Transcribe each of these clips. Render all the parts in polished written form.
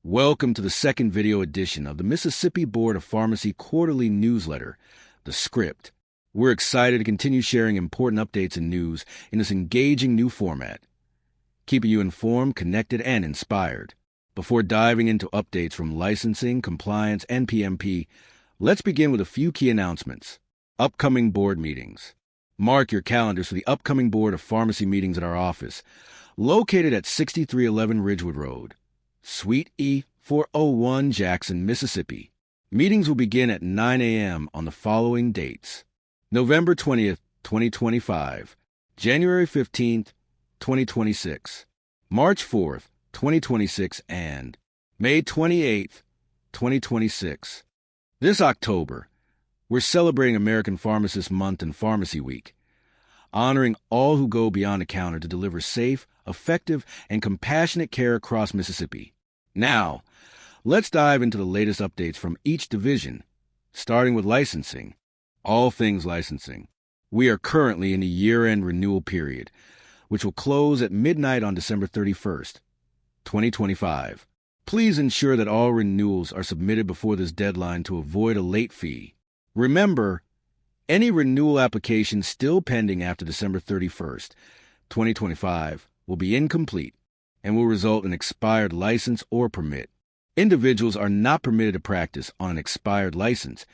Welcome to the second video edition of the Mississippi Board of Pharmacy quarterly newsletter, The Script. We're excited to continue sharing important updates and news in this engaging new format, keeping you informed, connected, and inspired. Before diving into updates from licensing, compliance, and PMP, let's begin with a few key announcements. Upcoming board meetings. Mark your calendars for the upcoming Board of Pharmacy meetings at our office, located at 6311 Ridgewood Road, Suite E, 401 Jackson, Mississippi. Meetings will begin at 9 a.m. on the following dates: November 20th, 2025, January 15th, 2026, March 4th, 2026, and May 28th, 2026. This October, we're celebrating American Pharmacist Month and Pharmacy Week, honoring all who go beyond the counter to deliver safe, effective, and compassionate care across Mississippi. Now, let's dive into the latest updates from each division, starting with licensing. All things licensing. We are currently in the year-end renewal period, which will close at midnight on December 31st, 2025. Please ensure that all renewals are submitted before this deadline to avoid a late fee. Remember, any renewal application still pending after December 31st, 2025 will be incomplete and will result in expired license or permit. Individuals are not permitted to practice on an expired license,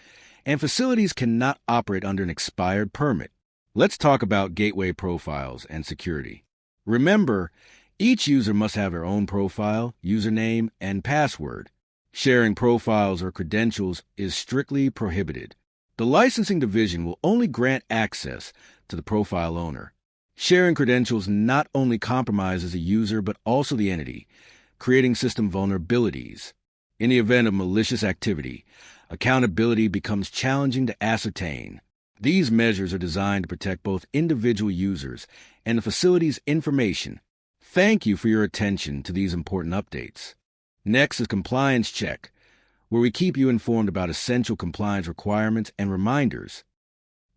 and facilities cannot operate under an expired permit. Let's talk about gateway profiles and security. Remember, each user must have their own profile, username, and password. Sharing profiles or credentials is strictly prohibited. The licensing division will only grant access to the profile owner. Sharing credentials not only compromises a user but also the entity, creating system vulnerabilities. In the event of malicious activity, accountability becomes challenging to ascertain. These measures are designed to protect both individual users and the facility's information. Thank you for your attention to these important updates. Next is Compliance Check, where we keep you informed about essential compliance requirements and reminders.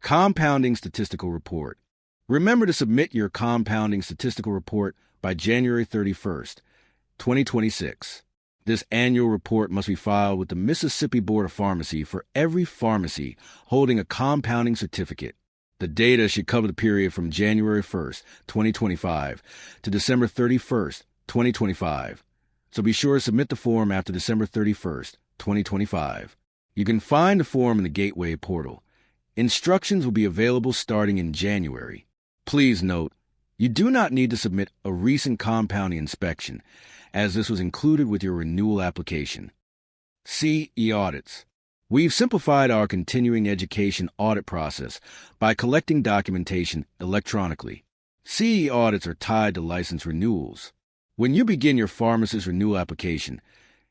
Compounding Statistical Report. Remember to submit your Compounding Statistical Report by January 31st, 2026. This annual report must be filed with the Mississippi Board of Pharmacy for every pharmacy holding a compounding certificate. The data should cover the period from January 1st, 2025 to December 31st, 2025. So be sure to submit the form after December 31st, 2025. You can find the form in the Gateway portal. Instructions will be available starting in January. Please note, you do not need to submit a recent compounding inspection, as this was included with your renewal application. CE Audits. We've simplified our continuing education audit process by collecting documentation electronically. CE audits are tied to license renewals. When you begin your pharmacist renewal application,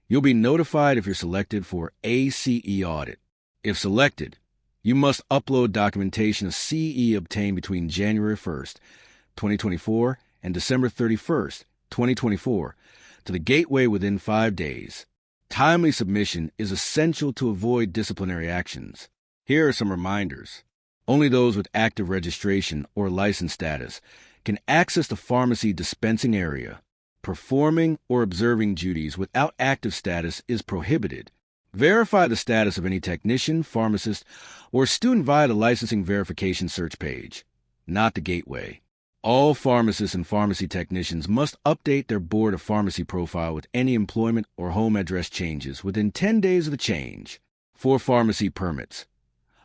you'll be notified if you're selected for a CE audit. If selected, you must upload documentation of CE obtained between January 1st, 2024 and December 31st, 2024 to the Gateway within 5 days. Timely submission is essential to avoid disciplinary actions. Here are some reminders. Only those with active registration or license status can access the pharmacy dispensing area. Performing or observing duties without active status is prohibited. Verify the status of any technician, pharmacist, or student via the licensing verification search page, not the Gateway. All pharmacists and pharmacy technicians must update their Board of Pharmacy profile with any employment or home address changes within 10 days of the change. For pharmacy permits,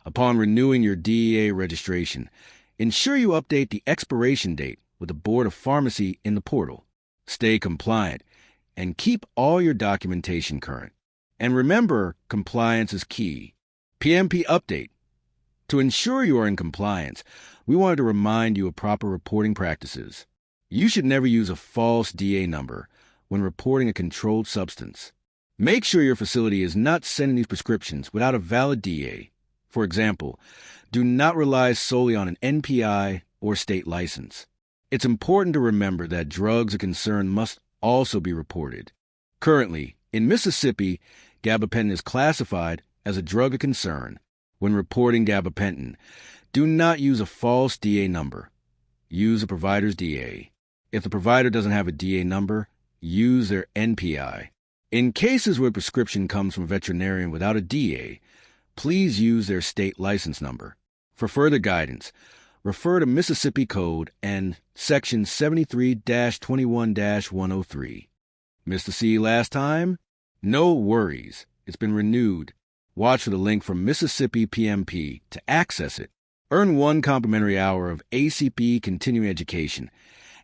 upon renewing your DEA registration, ensure you update the expiration date with the Board of Pharmacy in the portal. Stay compliant and keep all your documentation current. And remember, compliance is key. PMP update. To ensure you are in compliance, we wanted to remind you of proper reporting practices. You should never use a false DA number when reporting a controlled substance. Make sure your facility is not sending these prescriptions without a valid DA. For example, do not rely solely on an NPI or state license. It's important to remember that drugs of concern must also be reported. Currently, in Mississippi, gabapentin is classified as a drug of concern. When reporting gabapentin, do not use a false DA number. Use a provider's DA. If the provider doesn't have a DA number, use their NPI. In cases where a prescription comes from a veterinarian without a DA, please use their state license number. For further guidance, refer to Mississippi Code and Section 73-21-103. Missed the C last time? No worries. It's been renewed. Watch for the link from Mississippi PMP to access it. Earn 1 complimentary hour of ACP continuing education,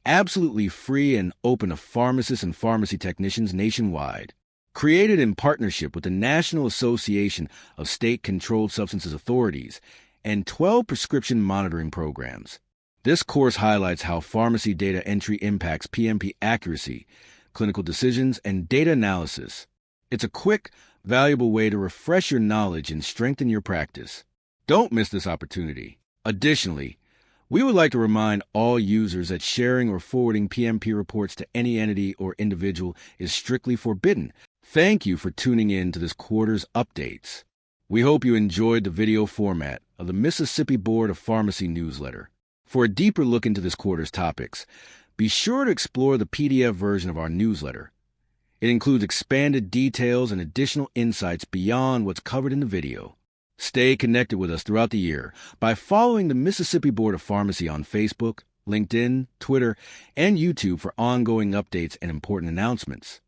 absolutely free and open to pharmacists and pharmacy technicians nationwide. Created in partnership with the National Association of State-Controlled Substances Authorities and 12 prescription monitoring programs. This course highlights how pharmacy data entry impacts PMP accuracy, clinical decisions, and data analysis. It's a quick, valuable way to refresh your knowledge and strengthen your practice. Don't miss this opportunity. Additionally, we would like to remind all users that sharing or forwarding PMP reports to any entity or individual is strictly forbidden. Thank you for tuning in to this quarter's updates. We hope you enjoyed the video format of the Mississippi Board of Pharmacy newsletter. For a deeper look into this quarter's topics, be sure to explore the PDF version of our newsletter. It includes expanded details and additional insights beyond what's covered in the video. Stay connected with us throughout the year by following the Mississippi Board of Pharmacy on Facebook, LinkedIn, Twitter, and YouTube for ongoing updates and important announcements.